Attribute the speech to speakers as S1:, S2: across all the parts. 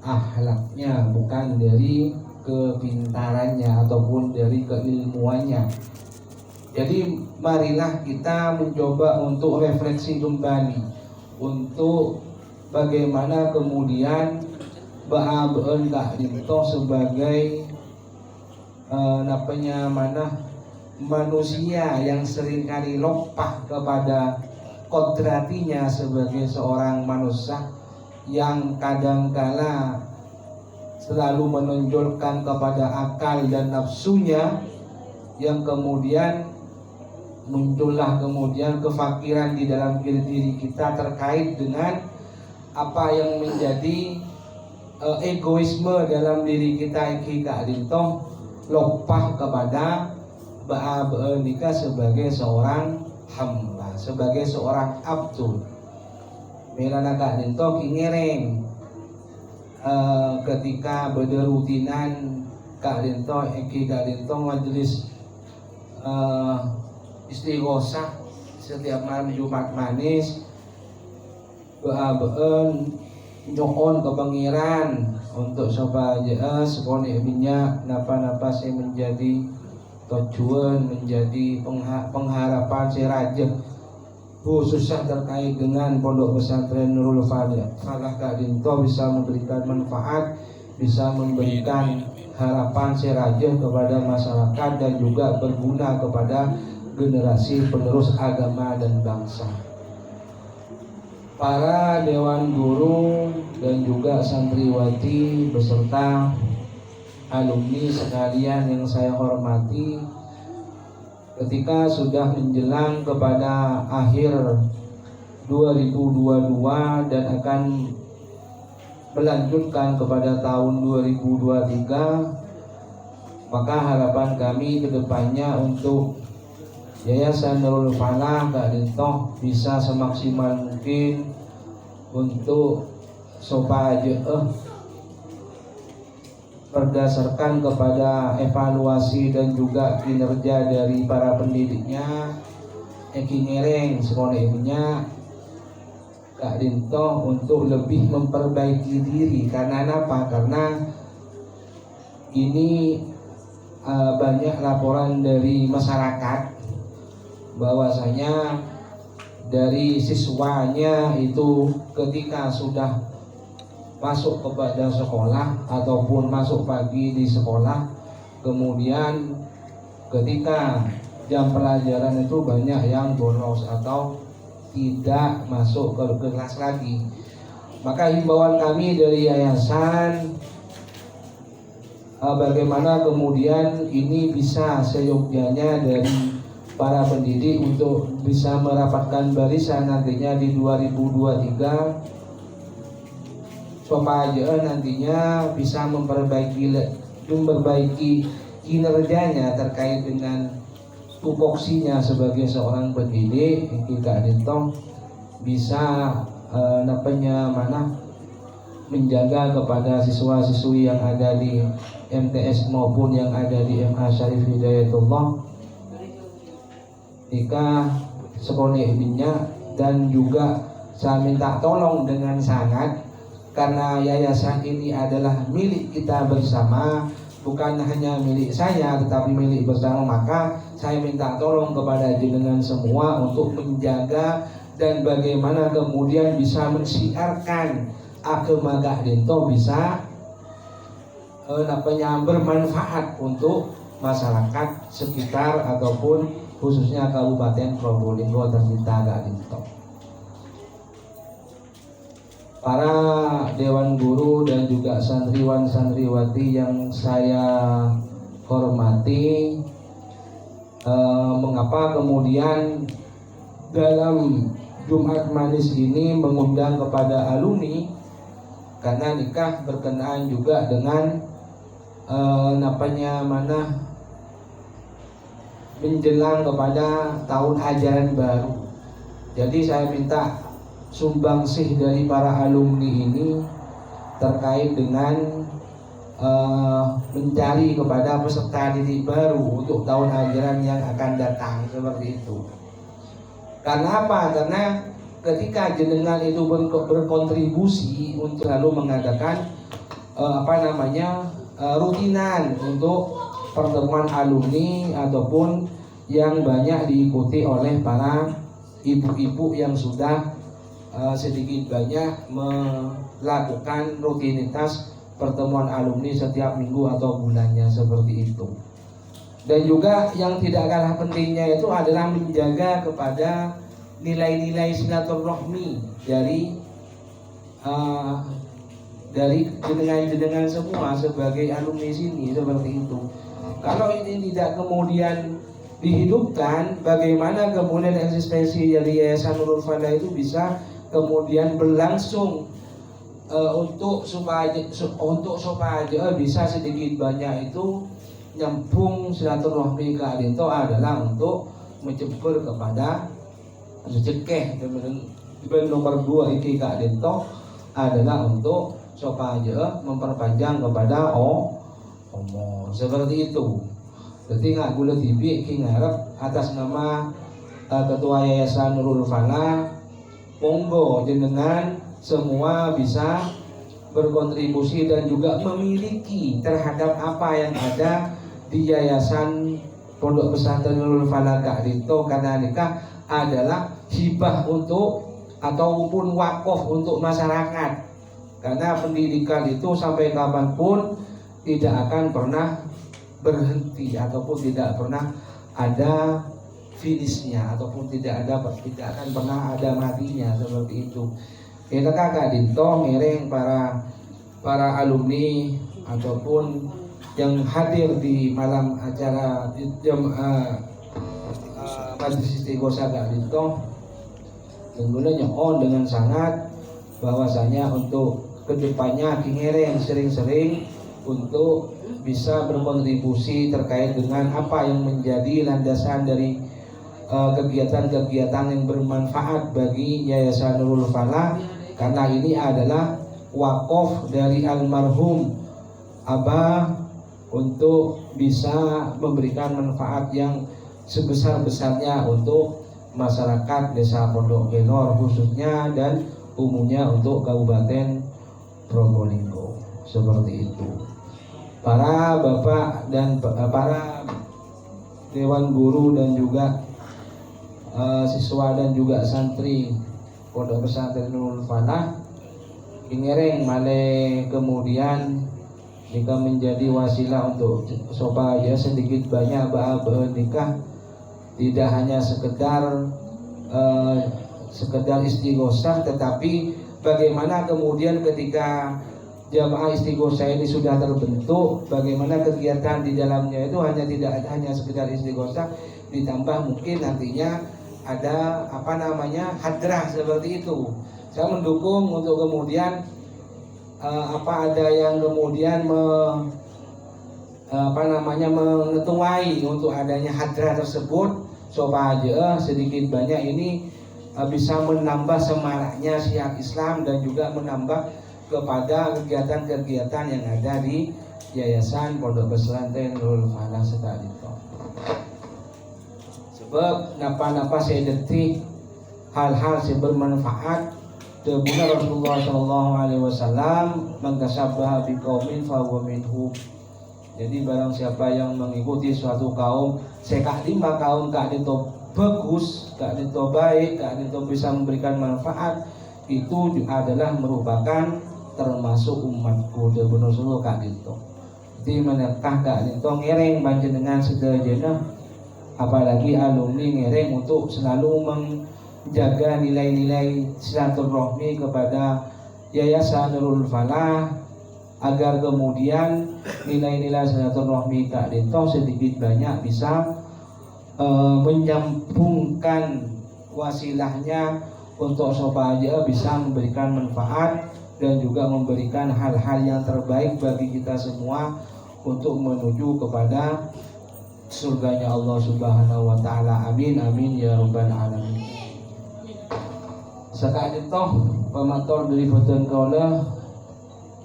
S1: akhlaknya, bukan dari kepintarannya ataupun dari keilmuannya. Jadi marilah kita mencoba untuk refleksi kembali untuk bagaimana kemudian Ba'abeun Kak Dinto sebagai manusia yang seringkali lopah kepada kodratinya sebagai seorang manusia yang kadangkala selalu menonjolkan kepada akal dan nafsunya, yang kemudian muncullah kemudian kefakiran di dalam diri kita terkait dengan apa yang menjadi egoisme dalam diri kita. Iki Kak Dinto lopah kepada Ba'abeun nikah sebagai seorang hamba, sebagai seorang abdul. Melana Kak Dinto kingereng ketika berderutinan Kak Dinto majelis istighosah setiap malam Jumat Manis. Ba'abeun nyokon ke pengiran untuk supaya sepone minyak napa-napa saya menjadi tujuan, menjadi pengharapan saya rajin khususnya terkait dengan Pondok Pesantren Nurul Falah Kak Dinto bisa memberikan manfaat, bisa memberikan harapan saya rajin kepada masyarakat dan juga berguna kepada generasi penerus agama dan bangsa. Para dewan guru dan juga santriwati beserta alumni sekalian yang saya hormati, ketika sudah menjelang kepada akhir 2022 dan akan melanjutkan kepada tahun 2023, maka harapan kami ke depannya untuk Yayasan Nurul Falah Kak Dinto bisa semaksimal mungkin untuk supaya berdasarkan kepada evaluasi dan juga kinerja dari para pendidiknya, Eki ngereng sekolah ibunya Kak Dinto untuk lebih memperbaiki diri. Karena apa? Karena ini banyak laporan dari masyarakat bahwasanya dari siswanya itu ketika sudah masuk kepada sekolah ataupun masuk pagi di sekolah, kemudian ketika jam pelajaran itu banyak yang bolos atau tidak masuk ke kelas lagi. Maka himbauan kami dari yayasan, bagaimana kemudian ini bisa seyogyanya dari para pendidik untuk bisa merapatkan barisan nantinya di 2023 supaya nantinya bisa memperbaiki kinerjanya terkait dengan tupoksinya sebagai seorang pendidik. Kak Dinto bisa menjaga kepada siswa-siswi yang ada di MTS maupun yang ada di MA Syarif Hidayatullah jika sekolah minyak. Dan juga saya minta tolong dengan sangat, karena yayasan ini adalah milik kita bersama, bukan hanya milik saya tetapi milik bersama. Maka saya minta tolong kepada jenengan semua untuk menjaga dan bagaimana kemudian bisa mensiarkan agama Kak Dinto bisa bermanfaat untuk masyarakat sekitar ataupun khususnya Kabupaten Probolinggo tercinta Kak Dinto. Para dewan guru dan juga santriwan santriwati yang saya hormati, mengapa kemudian dalam Jumat Manis ini mengundang kepada alumni? Karena nikah berkenaan juga dengan menjelang kepada tahun ajaran baru. Jadi saya minta sumbangsih dari para alumni ini terkait dengan mencari kepada peserta didik baru untuk tahun ajaran yang akan datang, seperti itu. Karena apa? Karena ketika jenengan itu berkontribusi untuk selalu mengadakan rutinan untuk pertemuan alumni ataupun yang banyak diikuti oleh para ibu-ibu yang sudah sedikit banyak melakukan rutinitas pertemuan alumni setiap minggu atau bulannya seperti itu. Dan juga yang tidak kalah pentingnya itu adalah menjaga kepada nilai-nilai silaturahmi dari jenengan-jenengan semua sebagai alumni sini seperti itu. Kalau ini tidak kemudian dihidupkan, bagaimana kemudian eksistensi dari Yayasan Nurul Falah itu bisa kemudian berlangsung untuk supaya bisa sedikit banyak itu nyambung silaturahmi ke Adinto adalah untuk menjebur kepada rezeki. Dan nomor 2 iki ke Adinto adalah untuk supaya memperpanjang kepada umur seperti itu. Jadi nggak boleh dibikin ngarep atas nama Ketua Yayasan Nurul Falah, monggo jenengan semua bisa berkontribusi dan juga memiliki terhadap apa yang ada di Yayasan Pondok Pesantren Nurul Falah Adinto, karena nikah adalah hibah untuk ataupun wakaf untuk masyarakat. Karena pendidikan itu sampai kapanpun tidak akan pernah berhenti ataupun tidak pernah ada finishnya ataupun tidak akan pernah ada matinya seperti itu. Kita kakak Dinto ngiring para alumni ataupun yang hadir di malam acara Majelis Istighosah Kak Dinto tentunya on dengan sangat bahwasanya untuk kedepannya ngiring sering-sering untuk bisa berkontribusi terkait dengan apa yang menjadi landasan dari kegiatan-kegiatan yang bermanfaat bagi Yayasan Nurul Falah, karena ini adalah wakaf dari almarhum Abah untuk bisa memberikan manfaat yang sebesar-besarnya untuk masyarakat Desa Pondok Genor khususnya dan umumnya untuk Kabupaten Probolinggo seperti itu. Para bapak dan para dewan guru dan juga siswa dan juga santri Pondok Pesantren Nurul Falah ngereng male kemudian jika menjadi wasilah untuk supaya sedikit banyak nikah tidak hanya sekedar istighosah, tetapi bagaimana kemudian ketika jamaah istighosah ini sudah terbentuk, bagaimana kegiatan di dalamnya itu tidak hanya sekedar istighosah, ditambah mungkin nantinya ada hadrah seperti itu. Saya mendukung untuk kemudian ada yang kemudian mengetuai untuk adanya hadrah tersebut supaya sedikit banyak ini bisa menambah semaraknya syiar Islam dan juga menambah kepada kegiatan-kegiatan yang ada di Yayasan Pondok Pesantren Nurul Falah Adinto. Sebab napa-napa saya detik hal-hal yang bermanfaat. Benar Rasulullah SAW mengkasabah biqaumin fahuwa minhum. Jadi barang siapa yang mengikuti suatu kaum, sekadimah kaum Adinto bagus, Adinto baik, Adinto bisa memberikan manfaat, itu adalah merupakan termasuk umatku. Benar Rasulullah Adinto. Jadi menekah Adinto ngereng panjenengan sedaya, apalagi alumni ngereng untuk selalu menjaga nilai-nilai silaturahmi kepada Yayasan Nurul Falah, agar kemudian nilai-nilai silaturahmi Kak Dinto sedikit banyak bisa menyambungkan wasilahnya untuk supaya bisa memberikan manfaat dan juga memberikan hal-hal yang terbaik bagi kita semua untuk menuju kepada surganya Allah Subhanahu wa taala. Amin amin ya rabbal alamin. Sekarang itu pemator dari boten kaula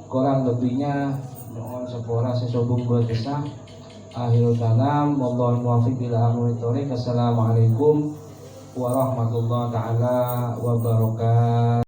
S1: kurang lebihnya mohon sepora sesobung berkisah. Akhirul kalam wallahu muwaffiq ila aqwamit thoriq. Assalamualaikum warahmatullahi taala wabarakatuh.